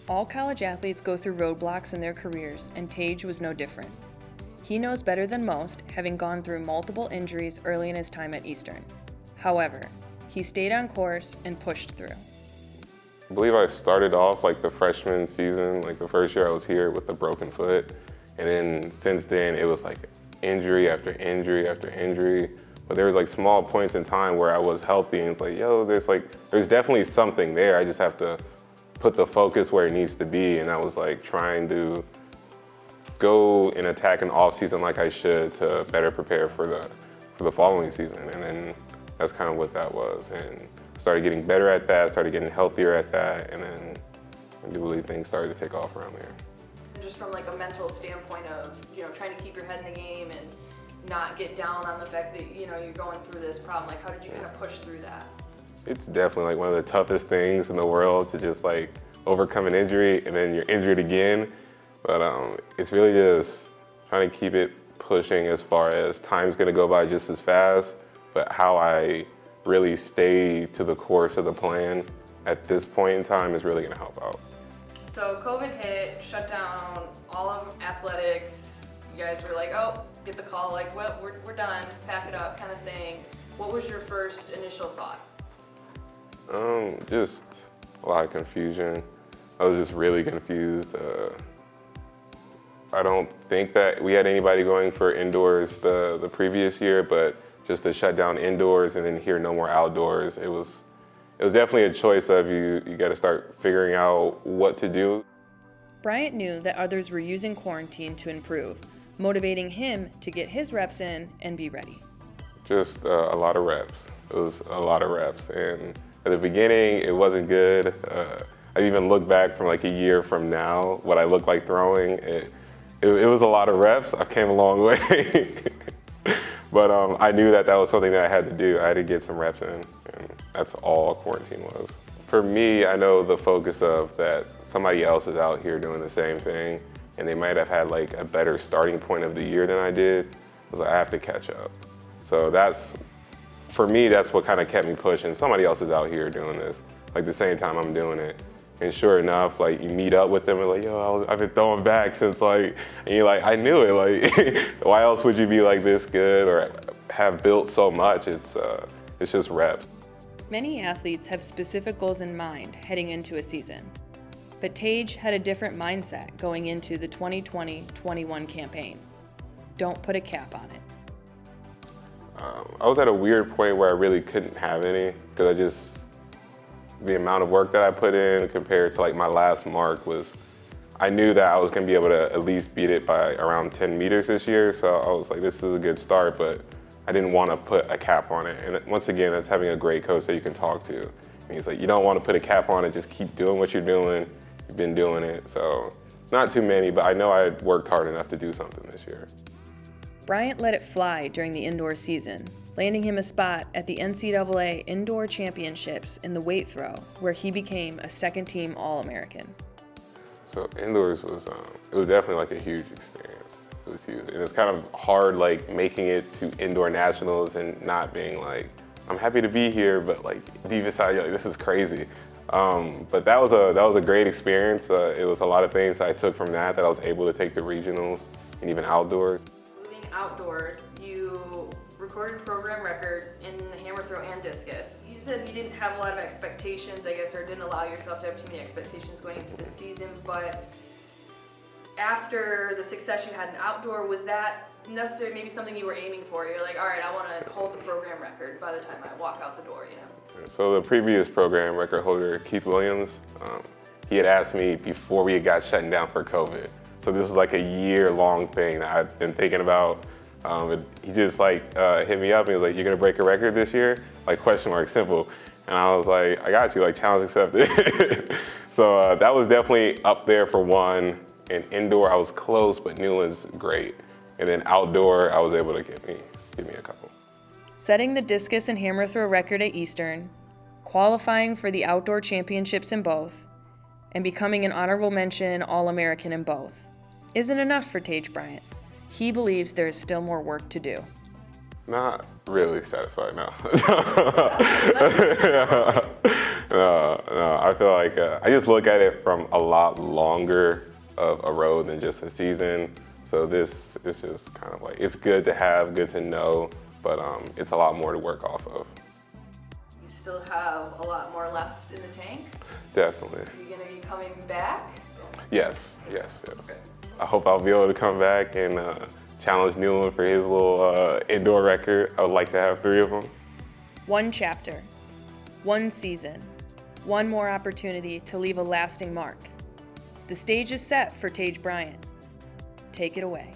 All college athletes go through roadblocks in their careers, and Taige was no different. He knows better than most, having gone through multiple injuries early in his time at Eastern. However, he stayed on course and pushed through. I believe I started off like the freshman season, like the first year I was here with a broken foot. And then since then it was like injury after injury after injury. But there was like small points in time where I was healthy and it's like, yo, there's definitely something there. I just have to put the focus where it needs to be. And I was like trying to go and attack an off season like I should to better prepare for the following season. And then that's kind of what that was. And started getting better at that, started getting healthier at that, and then I do believe things started to take off around there. Just from like a mental standpoint of, trying to keep your head in the game and not get down on the fact that, you're going through this problem, like how did you kind of push through that? It's definitely like one of the toughest things in the world to just like overcome an injury and then you're injured again. But it's really just trying to keep it pushing as far as time's gonna go by just as fast, but how I really stay to the course of the plan at this point in time is really gonna help out. So COVID hit, shut down all of athletics. You guys were like, oh, get the call, like, well, we're done, pack it up kind of thing. What was your first initial thought? Just a lot of confusion. I was just really confused. I don't think that we had anybody going for indoors the previous year, but just to shut down indoors and then hear no more outdoors, it was definitely a choice of you got to start figuring out what to do. Bryant knew that others were using quarantine to improve, motivating him to get his reps in and be ready. Just a lot of reps. It was a lot of reps. And at the beginning, it wasn't good. I even look back from like a year from now, what I look like throwing. It was a lot of reps. I came a long way. But I knew that was something that I had to do. I had to get some reps in, and that's all quarantine was. For me, I know the focus of that somebody else is out here doing the same thing, and they might have had like a better starting point of the year than I did. I was like, I have to catch up. So for me, that's what kind of kept me pushing. Somebody else is out here doing this, like the same time I'm doing it. And sure enough, like you meet up with them and like, yo, I've been throwing back since like, and you're like, I knew it. Like, why else would you be like this good or have built so much? It's just reps. Many athletes have specific goals in mind heading into a season. But Taige had a different mindset going into the 2020-21 campaign. Don't put a cap on it. I was at a weird point where I really couldn't have any because the amount of work that I put in compared to like my last mark was, I knew that I was gonna be able to at least beat it by around 10 meters this year. So I was like, this is a good start, but I didn't want to put a cap on it. And once again, that's having a great coach that you can talk to. And he's like, you don't want to put a cap on it, just keep doing what you're doing. You've been doing it. So not too many, but I know I had worked hard enough to do something this year. Bryant let it fly during the indoor season, landing him a spot at the NCAA Indoor Championships in the weight throw, where he became a second-team All-American. So indoors was, it was definitely like a huge experience. It was huge. And it's kind of hard like making it to indoor nationals and not being like, I'm happy to be here, but like deep inside, you're like, this is crazy. But that was a great experience. It was a lot of things that I took from that I was able to take to regionals and even outdoors. Moving outdoors, you recorded program records in the hammer throw and discus. You said you didn't have a lot of expectations, I guess, or didn't allow yourself to have too many expectations going into the season, but after the success you had in outdoor, was that necessarily maybe something you were aiming for? You're like, all right, I want to hold the program record by the time I walk out the door, So the previous program record holder, Keith Williams, he had asked me before we got shut down for COVID. So this is like a year-long thing that I've been thinking about. He just like hit me up and he was like, you're gonna break a record this year? Like question mark, simple. And I was like, I got you, like challenge accepted. So that was definitely up there for one. And indoor, I was close, but Newland's great. And then outdoor, I was able to give me a couple. Setting the discus and hammer throw record at Eastern, qualifying for the outdoor championships in both, and becoming an honorable mention All-American in both isn't enough for Taige Bryant. He believes there is still more work to do. Not really satisfied now. No, I feel like I just look at it from a lot longer of a road than just a season. So this is just kind of like, it's good to have, good to know, but it's a lot more to work off of. You still have a lot more left in the tank. Definitely. Are you gonna be coming back? Yes. I hope I'll be able to come back and challenge Newland for his little indoor record. I would like to have 3 of them. One chapter, one season, one more opportunity to leave a lasting mark. The stage is set for Taige Bryant. Take it away.